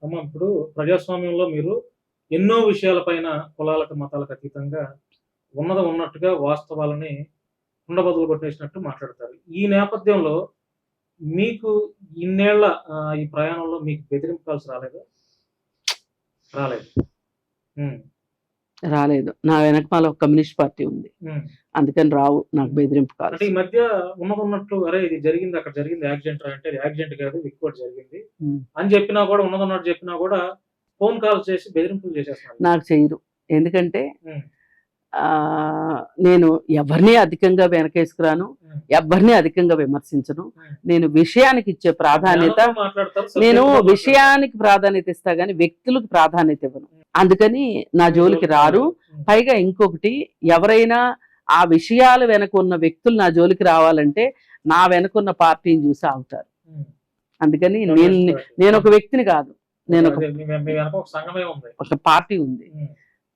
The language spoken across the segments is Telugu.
అమ్మ ఇప్పుడు ప్రజాస్వామ్యంలో మీరు ఎన్నో విషయాలపైన కులాలకు, మతాలకు అతీతంగా ఉన్నది ఉన్నట్టుగా వాస్తవాలని కుండబద్దలు కొట్టేసినట్టు మాట్లాడతారు. ఈ నేపథ్యంలో మీకు ఇన్నేళ్ల ఈ ప్రయాణంలో మీకు బెదిరింపు కాల్స్ రాలేదా? రాలేదు. హ్మ్. రాలేదు. నా వెనకమాల ఒక కమ్యూనిస్ట్ పార్టీ ఉంది. హ్మ్. అందుకని రావు నాకు బెదిరింపు అంటే కాల్స్. ఈ మధ్య ఉన్నదున్నట్లు అరే ఇది జరిగింది, అక్కడ జరిగింది యాక్సిడెంట్ రా అంటే అది యాక్సిడెంట్ కాదు ఇంకోటి జరిగింది అని చెప్పినా కూడా ఉన్నదున్నట్టు చెప్పినా కూడా ఫోన్ కాల్స్ చేసి బెదిరింపులు చేసేస్తున్నారు. నాకు చెయ్యరు. ఎందుకంటే హ్మ్. నేను ఎవరిని అధికంగా వెనకేసుకురాను. హ్మ్. ఎవ్వరిని అధికంగా విమర్శించను. హ్మ్. నేను విషయానికి ఇచ్చే ప్రాధాన్యత జ్ఞానంతో మాట్లాడతారు. నేను సబ్జెక్ట్‌తో మాట్లాడతారు. విషయానికి ప్రాధాన్యత ఇస్తా గాని వ్యక్తులకు ప్రాధాన్యత ఇవ్వను. అందుకని నా మీ జోలికి రారు. హ్మ్. పైగా ఇంకొకటి ఎవరైనా ఆ విషయాల వెనక ఉన్న వ్యక్తులు నా జోలికి రావాలంటే నా వెనకున్న పార్టీని చూసి ఆగుతారు. హ్మ్. అందుకని కమ్యూనిస్ట్ పార్టీ. నేను ఒక వ్యక్తిని కాదు. నేను అదే మీ వెనక ఒక సంఘమే ఉంది. ఒక పార్టీ ఉంది. హ్మ్.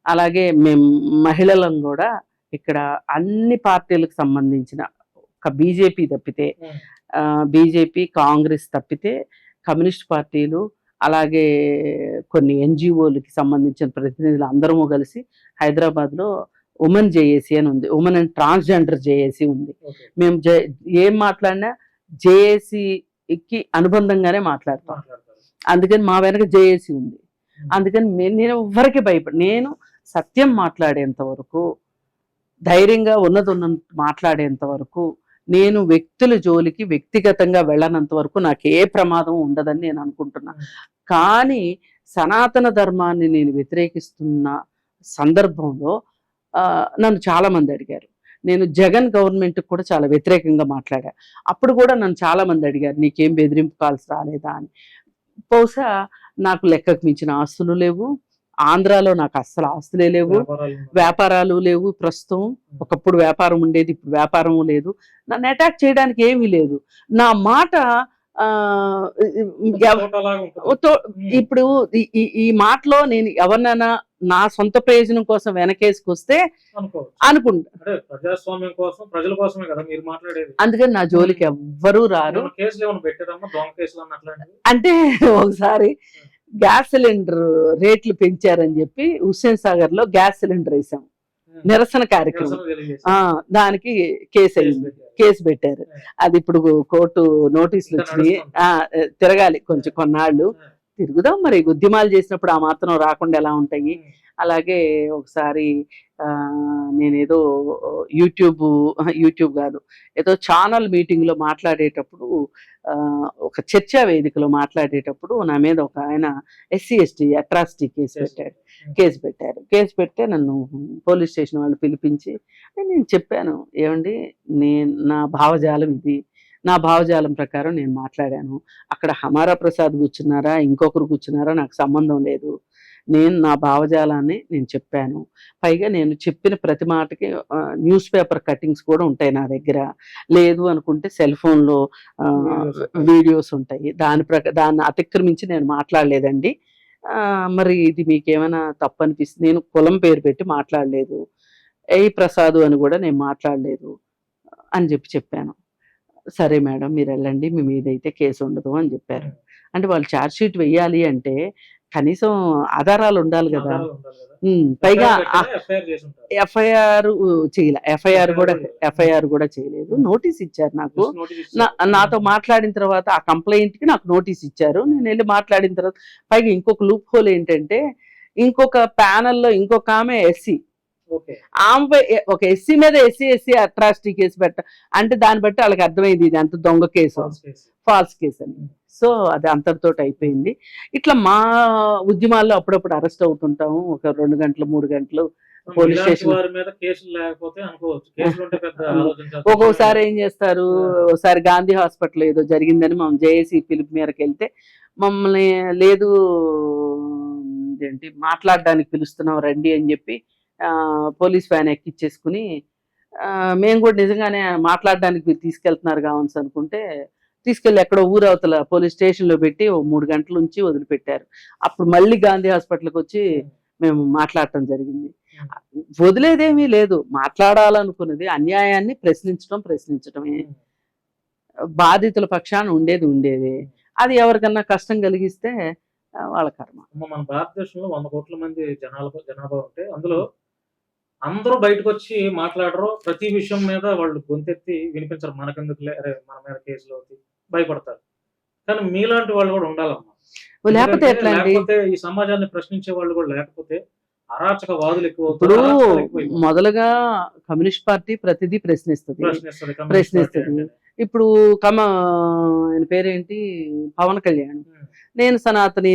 అలాగే మేము మహిళలం కూడా ఇక్కడ అన్ని పార్టీలకు సంబంధించిన ఒక బీజేపీ తప్పితే హ్మ్. బీజేపీ, కాంగ్రెస్ తప్పితే కమ్యూనిస్ట్ పార్టీలు అలాగే కొన్ని ఎన్‌జీఓలకి సంబంధించిన ప్రతినిధులు అందరము కలిసి హైదరాబాద్‌లో ఉమెన్ జేఏసీ అని ఉంది. ఉమెన్ అండ్ ట్రాన్స్‌జెండర్ జేఏసీ ఉంది. ఓకే. మేము ఏం మాట్లాడినా జేఏసీకి అనుబంధంగానే మాట్లాడతాం. మాట్లాడతారు. అందుకని మా వెనక జేఏసీ ఉంది. హ్మ్. అందుకని నేను ఎవ్వరికి భయపడి నేను సత్యం మాట్లాడేంత వరకు ధైర్యంగా ఉన్నదున్నట్టు మాట్లాడేంత వరకు నేను వ్యక్తుల జోలికి వ్యక్తిగతంగా వెళ్ళనంత వరకు నాకు ఏ ప్రమాదం ఉండదని నేను అనుకుంటున్నా. హ్మ్. కానీ సనాతన ధర్మాన్ని నేను వ్యతిరేకిస్తున్న సందర్భంలో నన్ను చాలా మంది అడిగారు. నేను జగన్ గవర్నమెంట్‌కి కూడా చాలా వ్యతిరేకంగా మాట్లాడా. అప్పుడు కూడా నన్ను చాలా మంది అడిగారు నీకేం బెదిరింపు కాల్స్ రాలేదా అని. బహుశా నాకు లెక్కకు మించిన ఆస్తులు లేవు. ఆంధ్రాలో నాకు అస్సలు ఆస్తులే లేవు. వ్యాపారాలు లేవు ప్రస్తుతం. ఒకప్పుడు వ్యాపారం ఉండేది. ఇప్పుడు వ్యాపారం లేదు. నన్ను అటాక్ చేయడానికి ఏమీ లేదు. నా మాట ఇప్పుడు ఈ మాటలో నేను ఎవరినైనా నా సొంత ప్రయోజనం కోసం వెనకేసుకొస్తే అనుకుంటా. ప్రజాస్వామ్యం కోసం ప్రజల కోసమే కదా మీరు మాట్లాడేది. అందుకని నా జోలికి ఎవ్వరూ రారు. అంటే ఒకసారి గ్యాస్ సిలిండర్ రేట్లు పెంచారని చెప్పి హుస్సేన్ సాగర్ లో గ్యాస్ సిలిండర్ వేసాం నిరసన కార్యక్రమం. దానికి కేసు పెట్టారు. అది ఇప్పుడు కోర్టు నోటీసులు వచ్చినాయి. తిరగాలి కొంచెం కొన్నాళ్ళు తిరుగుదాం. మరి ఉద్యమాలు చేసినప్పుడు ఆ మాత్రం రాకుండా ఎలా ఉంటాయి. అలాగే ఒకసారి నేనేదో యూట్యూబ్ కాదు ఏదో ఛానల్ మీటింగ్లో మాట్లాడేటప్పుడు ఒక చర్చా వేదికలో మాట్లాడేటప్పుడు నా మీద ఒక ఆయన SC/ST అట్రాసిటీ కేసు పెట్టారు. కేసు పెడితే నన్ను పోలీస్ స్టేషన్ వాళ్ళు పిలిపించి నేను చెప్పాను ఏమండి నా భావజాలం ఇది. నా భావజాలం ప్రకారం నేను మాట్లాడాను. అక్కడ హమారా ప్రసాద్ కూర్చున్నారా ఇంకొకరు కూర్చున్నారా నాకు సంబంధం లేదు. నేను నా భావజాలాన్ని నేను చెప్పాను. పైగా నేను చెప్పిన ప్రతి మాటకి న్యూస్ పేపర్ కట్టింగ్స్ కూడా ఉంటాయి నా దగ్గర. లేదు అనుకుంటే సెల్ ఫోన్లో వీడియోస్ ఉంటాయి. దాన్ని అతిక్రమించి నేను మాట్లాడలేదండి. మరి ఇది మీకేమైనా తప్పు అనిపిస్తుంది. నేను కులం పేరు పెట్టి మాట్లాడలేదు. ప్రసాద్ అని కూడా నేను మాట్లాడలేదు అని చెప్పాను. సరే మేడం మీరు వెళ్ళండి మీ మీద అయితే కేసు ఉండదు అని చెప్పారు. అంటే వాళ్ళు ఛార్జ్ షీట్ వెయ్యాలి అంటే కనీసం ఆధారాలు ఉండాలి కదా. పైగా ఎఫ్ఐఆర్ చేయలే. ఎఫ్ఐఆర్ కూడా చేయలేదు. నోటీస్ ఇచ్చారు నాకు. నాతో మాట్లాడిన తర్వాత ఆ కంప్లైంట్ కి నాకు నోటీస్ ఇచ్చారు. నేను వెళ్ళి మాట్లాడిన తర్వాత పైగా ఇంకొక లూప్ హోల్ ఏంటంటే ఇంకొక ప్యానెల్లో ఇంకొక ఆమె ఎస్సీ ఆమె ఒక ఎస్సీ మీద ఎస్సీ అట్రాసిటీ కేసు అంటే దాన్ని బట్టి వాళ్ళకి అర్థమైంది ఇది అంత దొంగ కేసు, ఫాల్స్ కేసు అని. సో అది అంతటితో అయిపోయింది. ఇట్లా మా ఉద్యమాల్లో అప్పుడప్పుడు అరెస్ట్ అవుతుంటాము. ఒక 2 గంటలు 3 గంటలు పోలీస్ స్టేషన్. ఒక్కొక్కసారి ఏం చేస్తారు, ఒకసారి గాంధీ హాస్పిటల్ ఏదో జరిగిందని మనం జేఏసీ పిలుపు మేరకు వెళ్తే మమ్మల్ని లేదు ఏంటి మాట్లాడడానికి పిలుస్తున్నాం రండి అని చెప్పి పోలీస్ వ్యాన్ ఎక్కిచ్చేసుకుని మేము కూడా నిజంగానే మాట్లాడడానికి మీరు తీసుకెళ్తున్నారు కావచ్చు అనుకుంటే తీసుకెళ్ళి ఎక్కడో ఊరవతల పోలీస్ స్టేషన్లో పెట్టి 3 గంటల నుంచి వదిలిపెట్టారు. అప్పుడు మళ్ళీ గాంధీ హాస్పిటల్కి వచ్చి మేము మాట్లాడటం జరిగింది. వదిలేదేమీ లేదు. మాట్లాడాలనుకున్నది అన్యాయాన్ని ప్రశ్నించడమే. బాధితుల పక్షాన ఉండేది. అది ఎవరికన్నా కష్టం కలిగిస్తే వాళ్ళ కర్మ. మన భారతదేశంలో 100 కోట్ల మంది జనాభా ఉంటే అందులో అందరూ బయటకొచ్చి మాట్లాడరు. ప్రతి విషయం మీద వాళ్ళు గొంతెత్తి వినిపించరు. మనకెందుకులే, అరే మన మీద కేసులవుతాయి, భయపడతారు. కానీ మీలాంటి వాళ్ళు కూడా ఉండాలమ్మా. లేకపోతే ఎందుకంటే ఎట్లా అండి? లేకపోతే ఈ సమాజాన్ని ప్రశ్నించే వాళ్ళు కూడా లేకపోతే అరాచకవాదులు ఎక్కువవుతారు. ఇప్పుడు అరాచకాలు ఎక్కువైపోతాయి. మొదలుగా కమ్యూనిస్ట్ పార్టీ ప్రతిదీ ప్రశ్నిస్తుంది. ప్రశ్నిస్తది కమ్యూనిస్ట్ పార్టీ ప్రశ్నిస్తుంది. అంటేనే. ఇప్పుడు ఆయన పేరేంటి, పవన్ కళ్యాణ్, ఉమ్, నేను సనాతని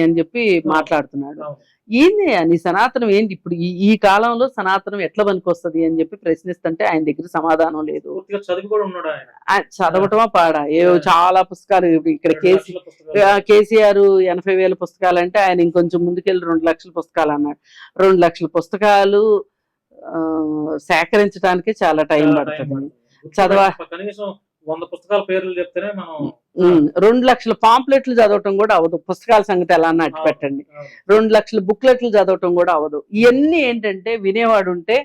అని చెప్పి మాట్లాడుతున్నాడు. అవును. ఏంది నీ సనాతనం ఏంటి ఇప్పుడు ఈ కాలంలో సనాతనం ఎట్లా పనికొస్తది అని చెప్పి ప్రశ్నిస్తుంటే ఆయన దగ్గర సమాధానం లేదు. పూర్తిగా చదివి కూడా ఉన్నాడు ఆయన. చదవటమా పాడా ఏవో చాలా పుస్తకాలు. ఇక్కడ 2 లక్షల పుస్తకాలు. కేసీఆర్ 80,000 పుస్తకాలు అంటే ఆయన ఇంకొంచెం ముందుకెళ్ళి 2 లక్షల పుస్తకాలు అన్నాడు. 2 లక్షల పుస్తకాలు సేకరించడానికి చాలా టైం చాలా టైం పడుతుంది. పడుతుంది. చదవా కనీసం 100 పుస్తకాల పేర్లు చెప్తేనే మనం 2 లక్షల పాంప్లెట్లు చదవటం కూడా అవదు. పుస్తకాల సంగతి ఎలా అన్న అట్టు పెట్టండి. 2 లక్షల బుక్లెట్లు చదవటం కూడా అవదు. ఇవన్నీ ఏంటంటే వినేవాడు ఉంటే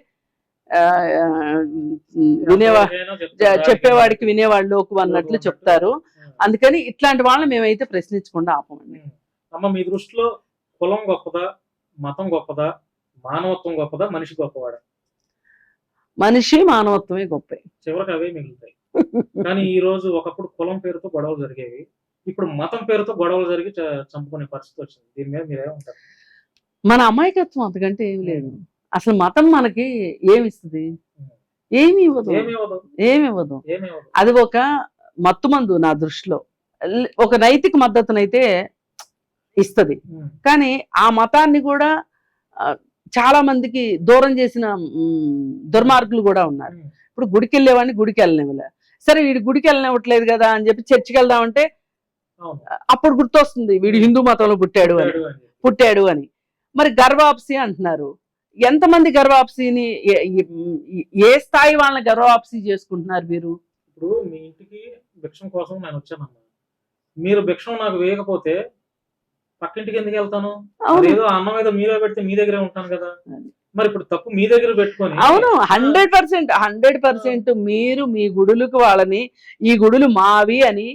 చెప్పేవాడికి వినేవాడు లోకు అన్నట్లు చెప్తారు. అందుకని ఇట్లాంటి వాళ్ళని మేమైతే ప్రశ్నించకుండా ఆపమండి. అమ్మ, మీ దృష్టిలో కులం గొప్పదా, మతం గొప్పదా, మానవత్వం గొప్పదా, మనిషి గొప్పవాడా? మనిషి మానవత్వమే గొప్ప. చివరికి అవే మిగులుతాయి. కానీ ఈ రోజు ఒకప్పుడు కులం పేరుతో గొడవలు జరిగేవి, ఇప్పుడు మతం పేరుతో గొడవలు జరిగి చంపుకునే పరిస్థితి వచ్చింది. దీని మీద మీరేమంటారు? మన అమాయకత్వం అంతకంటే ఏమి లేదు. అసలు మతం మనకి ఏమిస్తుంది? ఏమి ఇవ్వదు. ఏమి ఇవ్వదు. అది ఒక మత్తుమందు నా దృష్టిలో. ఒక నైతిక మద్దతునైతే ఇస్తది, కానీ ఆ మతాన్ని కూడా చాలా మందికి దూరం చేసిన దుర్మార్గులు కూడా ఉన్నారు. ఇప్పుడు గుడికి వెళ్ళేవాడిని గుడికి వెళ్ళనివ్వలే, సరే వీడు గుడికి వెళ్ళనివ్వట్లేదు కదా అని చెప్పి చర్చికి వెళ్దామంటే అప్పుడు గుర్తొస్తుంది వీడు హిందూ మతంలో పుట్టాడు అని. మరి గర్వాప్సి అంటున్నారు. ఎంతమంది గర్వాప్సిని, ఏ స్థాయి వాళ్ళని గర్వాప్సి చేసుకుంటున్నారు మీరు? ఇప్పుడు మీ ఇంటికి భిక్షం కోసం నేను వచ్చానమ్మా, మీరు భిక్షం నాకు వేయకపోతే పక్కింటికి ఎందుకు వెళ్తాను? ఏదో అన్నం ఏదో మీరే పెడితే మీ దగ్గరే ఉంటాను కదా. మరి ఇప్పుడు తప్పు మీ దగ్గర పెట్టుకొని. అవును, 100% మీరు మీ గుడులకు వాళ్ళని, ఈ గుడులు మావి అని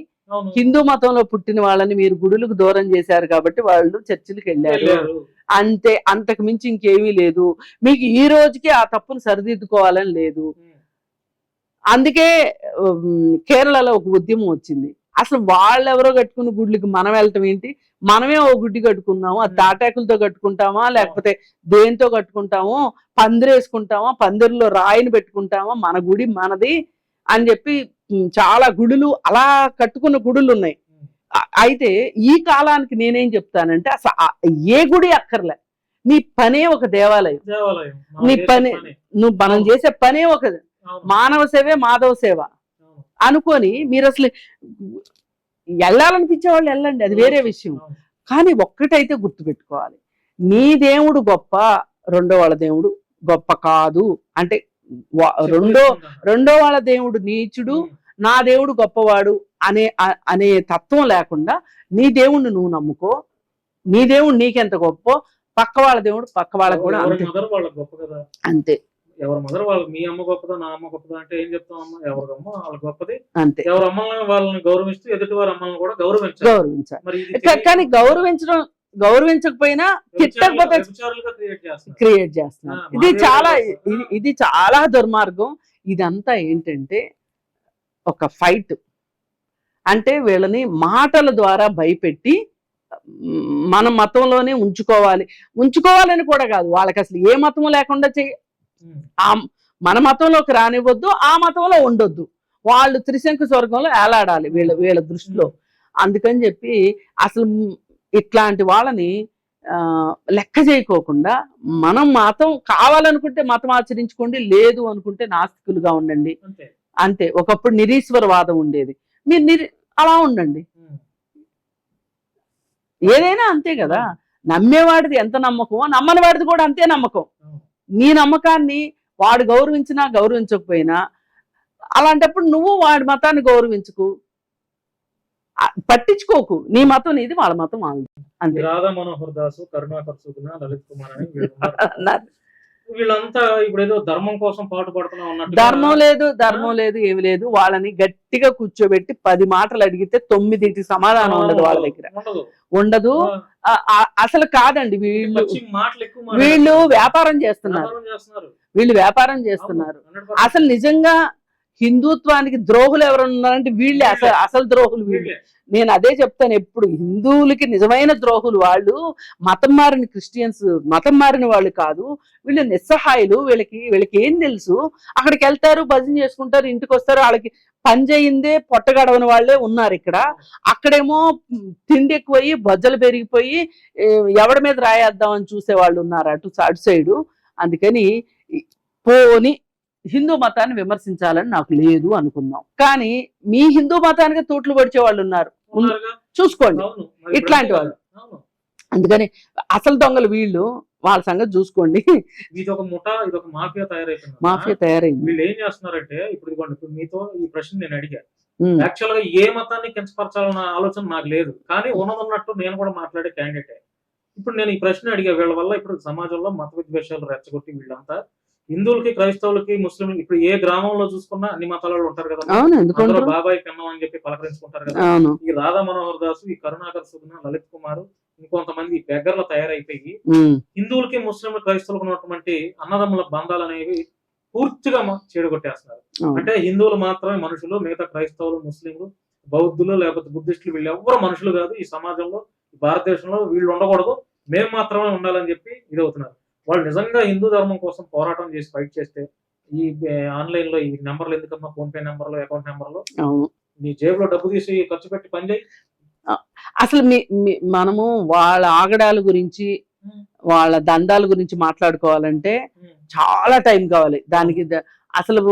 హిందూ మతంలో పుట్టిన వాళ్ళని మీరు గుడులకు దూరం చేశారు కాబట్టి వాళ్ళు చర్చిలకు వెళ్ళారు. అంతే, అంతకు మించి ఇంకేమీ లేదు. మీకు ఈ రోజుకి ఆ తప్పును సరిదిద్దుకోవాలని లేదు. అందుకే కేరళలో ఒక ఉద్యమం వచ్చింది. అసలు వాళ్ళెవరో కట్టుకున్న గుడ్లకి మనం వెళ్ళటం ఏంటి? మనమే ఓ గుడ్డి కట్టుకుందాము, అది తాటాకులతో కట్టుకుంటామా లేకపోతే దేంతో కట్టుకుంటామో, పందిరేసుకుంటామా, పందిరిలో రాయిని పెట్టుకుంటామా, మన గుడి మనది అని చెప్పి చాలా గుడులు అలా కట్టుకున్న గుడులు ఉన్నాయి. అయితే ఈ కాలానికి నేనేం చెప్తానంటే అసలు ఏ గుడి అక్కర్లే, నీ పనే ఒక దేవాలయం. నీ పని, నువ్వు మనం చేసే పనే ఒక మానవ సేవే మాధవ సేవ అనుకొని మీరు అసలు వెళ్ళాలనిపించే వాళ్ళు వెళ్ళండి, అది వేరే విషయం. కానీ ఒక్కటైతే గుర్తుపెట్టుకోవాలి, నీ దేవుడు గొప్ప, రెండో వాళ్ళ దేవుడు గొప్ప కాదు. అంటే రెండో వాళ్ళ దేవుడు నీచుడు, నా దేవుడు గొప్పవాడు అనే తత్వం లేకుండా నీ దేవుణ్ణి నువ్వు నమ్ముకో. నీ దేవుడు నీకెంత గొప్ప, పక్క వాళ్ళ దేవుడు పక్క వాళ్ళకు కూడా అంతే. ఎవరి మదర్ వాళ్ళు, మీ అమ్మ గొప్పదా నా అమ్మ గొప్పదా అంటే ఏం చెప్తాం? అమ్మ ఎవరి అమ్మ వాళ్ళ గొప్పది అంతే. ఎవరి అమ్మల్ని వాళ్ళని గౌరవిస్తూ ఎదుటి వారి అమ్మల్ని కూడా గౌరవించాలి. కానీ గౌరవించకపోయినా తిట్టకపోతే క్రియేట్ చేస్తున్నారు. ఇది చాలా దుర్మార్గం. ఇదంతా ఏంటంటే ఒక ఫైట్. అంటే వీళ్ళని మాటల ద్వారా భయపెట్టి మన మతంలోనే ఉంచుకోవాలని కూడా కాదు, వాళ్ళకి అసలు ఏ మతం లేకుండా మన మతంలోకి రానివ్వద్దు, ఆ మతంలో ఉండొద్దు, వాళ్ళు త్రిశంకు స్వర్గంలో ఏలాడాలి వీళ్ళ దృష్టిలో. అందుకని చెప్పి అసలు ఇట్లాంటి వాళ్ళని లెక్క చేయకోకుండా మనం మతం కావాలనుకుంటే మతం ఆచరించుకోండి, లేదు అనుకుంటే నాస్తికులుగా ఉండండి అంతే. ఒకప్పుడు నిరీశ్వరవాదం ఉండేది, మీరు అలా ఉండండి. ఏదైనా అంతే కదా, నమ్మేవాడిది ఎంత నమ్మకమో నమ్మని వాడిది కూడా అంతే నమ్మకం. నీ నమ్మకాన్ని వాడు గౌరవించినా గౌరవించకపోయినా అలాంటప్పుడు నువ్వు వాడి మతాన్ని గౌరవించుకు, పట్టించుకోకు. నీ మతం నీది, వాళ్ళ మతం వాళ్ళది అంతే. రాధా మనోహర్ దాసు, కరుణాకర్ సుగుణ, లలిత్ కుమార్ అని వీళ్ళంతా ఇప్పుడు ఏదో ధర్మం కోసం పాటు పడుతున్నాం అన్నట్టు ధర్మం లేదు ఏమి లేదు. వాళ్ళని గట్టిగా కూర్చోబెట్టి 10 మాటలు అడిగితే 9కి సమాధానం ఉండదు వాళ్ళ దగ్గర, ఉండదు. అసలు కాదండి, వీళ్ళు వ్యాపారం చేస్తున్నారు. వ్యాపారం చేస్తున్నారు. అసలు నిజంగా హిందుత్వానికి ద్రోహులు ఎవరు ఉన్నారంటే వీళ్ళే, అసలు ద్రోహులు వీళ్ళు. నేను అదే చెప్తాను ఎప్పుడు, హిందువులకి నిజమైన ద్రోహులు వాళ్ళు. మతం మారిన క్రిస్టియన్స్ మతం మారిన వాళ్ళు కాదు వీళ్ళు, నిస్సహాయులు. వీళ్ళకి ఏం తెలుసు? అక్కడికి వెళ్తారు, భజన చేసుకుంటారు, ఇంటికి వస్తారు. వాళ్ళకి పని చేయిందే పొట్టగడవని వాళ్ళే ఉన్నారు ఇక్కడ. అక్కడేమో తిండి ఎక్కువయ్యి బొజ్జలు పెరిగిపోయి ఎవడి మీద రాయేద్దామని చూసే వాళ్ళు ఉన్నారు అటు సైడు. అందుకని పోని హిందూ మతాన్ని విమర్శించాలని నాకు లేదు అనుకుందాం, కానీ మీ హిందూ మతానికి తూట్లు పడిచే వాళ్ళు ఉన్నారు, చూసుకోండి ఇట్లాంటి వాళ్ళు. అందుకని అసలు దొంగలు వీళ్ళు, వాళ్ళ సంగతి చూసుకోండి. ఇది ఒక ముఠా, ఇది ఒక మాఫియా తయారైంది. వీళ్ళు ఏం చేస్తున్నారంటే, ఇప్పుడు మీతో ఈ ప్రశ్న నేను అడిగాను. యాక్చువల్ గా ఏ మతాన్ని కించపరచాలన్న ఆలోచన నాకు లేదు, కానీ ఉన్నదన్నట్టు నేను కూడా మాట్లాడే క్యాండిడేటే. ఇప్పుడు నేను ఈ ప్రశ్న అడిగా, వీళ్ళ వల్ల ఇప్పుడు సమాజంలో మత విద్వేషాలు రెచ్చగొట్టి వీళ్ళంతా హిందువులకి, క్రైస్తవులకి, ముస్లింలకి, ఇప్పుడు ఏ గ్రామంలో చూసుకున్నా అన్ని మతాల వాళ్ళు ఉంటారు కదా, అందరూ బాబాయ్ కన్నం అని చెప్పి పలకరించుకుంటారు కదా. ఈ రాధా మనోహర్ దాసు, ఈ కరుణాకర్ సుగుణ, లలిత్ కుమార్, ఇంకొంతమంది బెగ్గర్లు తయారైపోయి హిందువులకి, ముస్లింలు, క్రైస్తవులకు ఉన్నటువంటి అన్నదమ్ముల బంధాలు అనేవి పూర్తిగా చెడగొట్టేస్తున్నారు. అంటే హిందువులు మాత్రమే మనుషులు, మిగతా క్రైస్తవులు, ముస్లింలు, బౌద్ధులు లేకపోతే బుద్ధిస్టులు వీళ్ళు ఎవరు మనుషులు కాదు ఈ సమాజంలో, భారతదేశంలో వీళ్ళు ఉండకూడదు, మేము మాత్రమే ఉండాలని చెప్పి ఇది అవుతున్నారు. వాళ్ళు నిజంగా హిందూ ధర్మం కోసం పోరాటం చేసి ఫైట్ చేస్తే ఈ ఆన్లైన్ లో ఈ నెంబర్లు ఎందుకమ్మా, ఫోన్ పే నెంబర్లు, అకౌంట్ నెంబర్లు, నీ జేబులో డబ్బు తీసి ఖర్చు పెట్టి పని చేయి. అసలు మనము వాళ్ళ ఆగడాల గురించి, వాళ్ళ దందాల గురించి మాట్లాడుకోవాలంటే చాలా టైం కావాలి దానికి. అసలు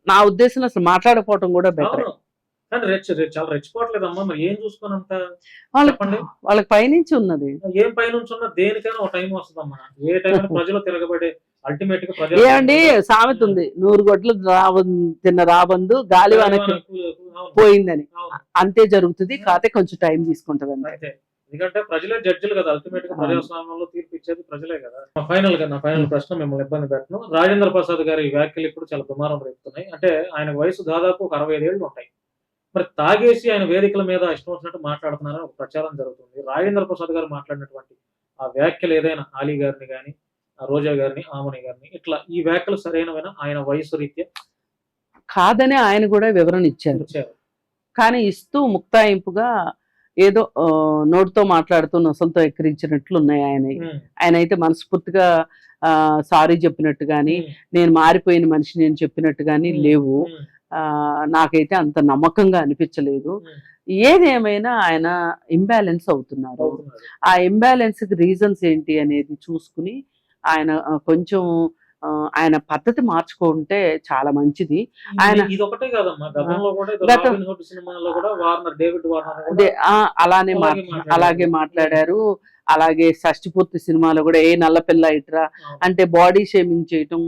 నా ఉద్దేశం అసలు మాట్లాడకపోవటం కూడా బెటర్. చాలా రెచ్చిపోవట్లేదమ్మా, మరి ఏం చూసుకోనంత వాళ్ళకి పైనుంచి ఉన్నది. ఏం పైనుంచి ఉన్నా దేనికైనా ఒక టైం వస్తుందమ్మా. ఏ టైం ప్రజలు తిరగబడే అల్టిమేట్ గా ఏమండి సామెత ఉంది, 100 గొడ్లు తిన్న రాబందు గాలి వానకి పోయిందని. అంతే జరుగుతుంది, కాకపోతే కొంచెం టైం తీసుకుంటది అంతే. ఎందుకంటే ప్రజలే జడ్జిలు కదా, అల్టిమేట్ గా ప్రజాస్వామ్యంలో తీర్పు ఇచ్చేది ప్రజలే కదా. ఫైనల్ ప్రశ్న మిమ్మల్ని ఇబ్బంది పెట్టను. రాజేంద్ర ప్రసాద్ గారి వ్యాఖ్యలు ఇప్పుడు చాలా దుమారం రేపుతున్నాయి. అంటే ఆయన వయసు దాదాపు ఒక 65 ఏళ్ళు ఉంటాయి. మరి తాగేసి ఆయన వేదికల మీద ఇష్టం వచ్చినట్టు మాట్లాడుతున్నారని ఒక ప్రచారం జరుగుతుంది. రాజేంద్ర ప్రసాద్ గారు మాట్లాడినటువంటి ఆ వ్యాఖ్యలు ఏదైనా ఆలీ గారిని కానీ, రోజా గారిని, ఆమని గారిని, ఇట్లా ఈ వ్యాఖ్యలు సరైనవైనా ఆయన వయసు రీత్యా? కాదని ఆయన కూడా వివరణ ఇచ్చారు, కానీ ఇస్తూ ముక్తాయింపుగా ఏదో నోటితో మాట్లాడుతూ నొసలతో ఎక్కిరించినట్లు ఉన్నాయి ఆయన అయితే మనస్ఫూర్తిగా సారీ చెప్పినట్టు కానీ, నేను మారిపోయిన మనిషిని అని చెప్పినట్టు కానీ లేవు. నాకైతే అంత నమ్మకంగా అనిపించలేదు. ఏదేమైనా ఆయన ఇంబ్యాలెన్స్ అవుతున్నారు. ఆ ఇంబ్యాలెన్స్ కి రీజన్స్ ఏంటి అనేది చూసుకుని ఆయన కొంచెం ఆయన పద్ధతి మార్చుకుంటే చాలా మంచిది. ఆయన అలాగే మాట్లాడారు. అలాగే షష్టిపూర్తి సినిమాలో కూడా ఏ నల్లపిల్ల ఇట్రా అంటే బాడీ షేమింగ్ చేయటం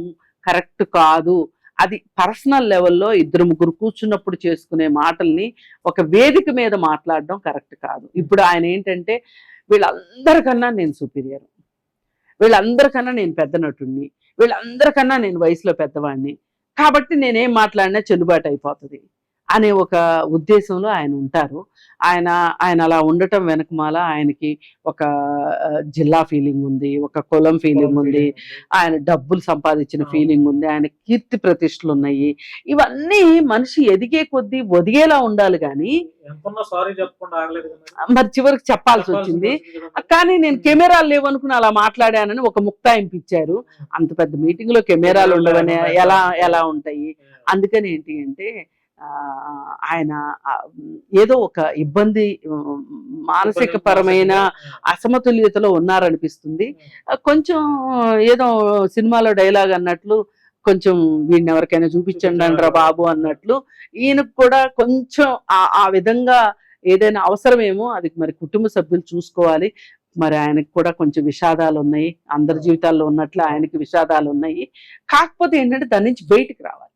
కరెక్ట్ కాదు. అది పర్సనల్ లెవెల్లో 2-3 కూర్చున్నప్పుడు చేసుకునే మాటల్ని ఒక వేదిక మీద మాట్లాడడం కరెక్ట్ కాదు. ఇప్పుడు ఆయన ఏంటంటే వీళ్ళందరికన్నా నేను సుపీరియర్, వీళ్ళందరికన్నా నేను పెద్ద నటుడిని, వీళ్ళందరికన్నా నేను వయసులో పెద్దవాడిని, కాబట్టి నేనేం మాట్లాడినా చెల్లుబాటు అయిపోతుంది అనే ఒక ఉద్దేశంలో ఆయన ఉంటారు. ఆయన అలా ఉండటం వెనకమాల ఆయనకి ఒక జిల్లా ఫీలింగ్ ఉంది, ఒక కులం ఫీలింగ్ ఉంది, ఆయన డబ్బులు సంపాదించిన ఫీలింగ్ ఉంది, ఆయన కీర్తి ప్రతిష్టలు ఉన్నాయి. ఇవన్నీ మనిషి ఎదిగే కొద్దీ ఒదిగేలా ఉండాలి కానీ మరి చివరికి చెప్పాల్సి వచ్చింది. కానీ నేను కెమెరాలు లేవనుకుని అలా మాట్లాడానని ఒక ముక్తాయింపు ఇచ్చారు. అంత పెద్ద మీటింగ్ లో కెమెరాలు ఉండవని ఎలా ఉంటాయి? అందుకని ఏంటి అంటే ఆయన ఏదో ఒక ఇబ్బంది, మానసిక పరమైన అసమతుల్యతలో ఉన్నారనిపిస్తుంది. కొంచెం ఏదో సినిమాలో డైలాగ్ అన్నట్లు కొంచెం వీడిని ఎవరికైనా చూపించండి అంటారా బాబు అన్నట్లు ఈయనకు కూడా కొంచెం ఆ విధంగా ఏదైనా అవసరమేమో అది మరి కుటుంబ సభ్యులు చూసుకోవాలి. మరి ఆయనకు కూడా కొంచెం విషాదాలు ఉన్నాయి, అందరి జీవితాల్లో ఉన్నట్లు ఆయనకి విషాదాలు ఉన్నాయి. కాకపోతే ఏంటంటే దాని నుంచి బయటికి రావాలి.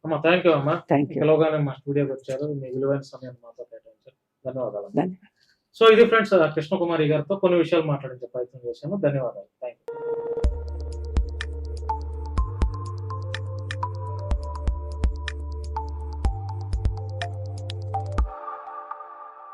అమ్మా థ్యాంక్ యూ అమ్మా, పిలవగానే మా స్టూడియోకి వచ్చారు, మీ విలువైన సమయం మాతో కేటాయించారు, ధన్యవాదాలు. సో ఇది ఫ్రెండ్స్, కృష్ణకుమారి గారితో కొన్ని విషయాలు మాట్లాడించే ప్రయత్నం చేశాను. ధన్యవాదాలు. Thank you.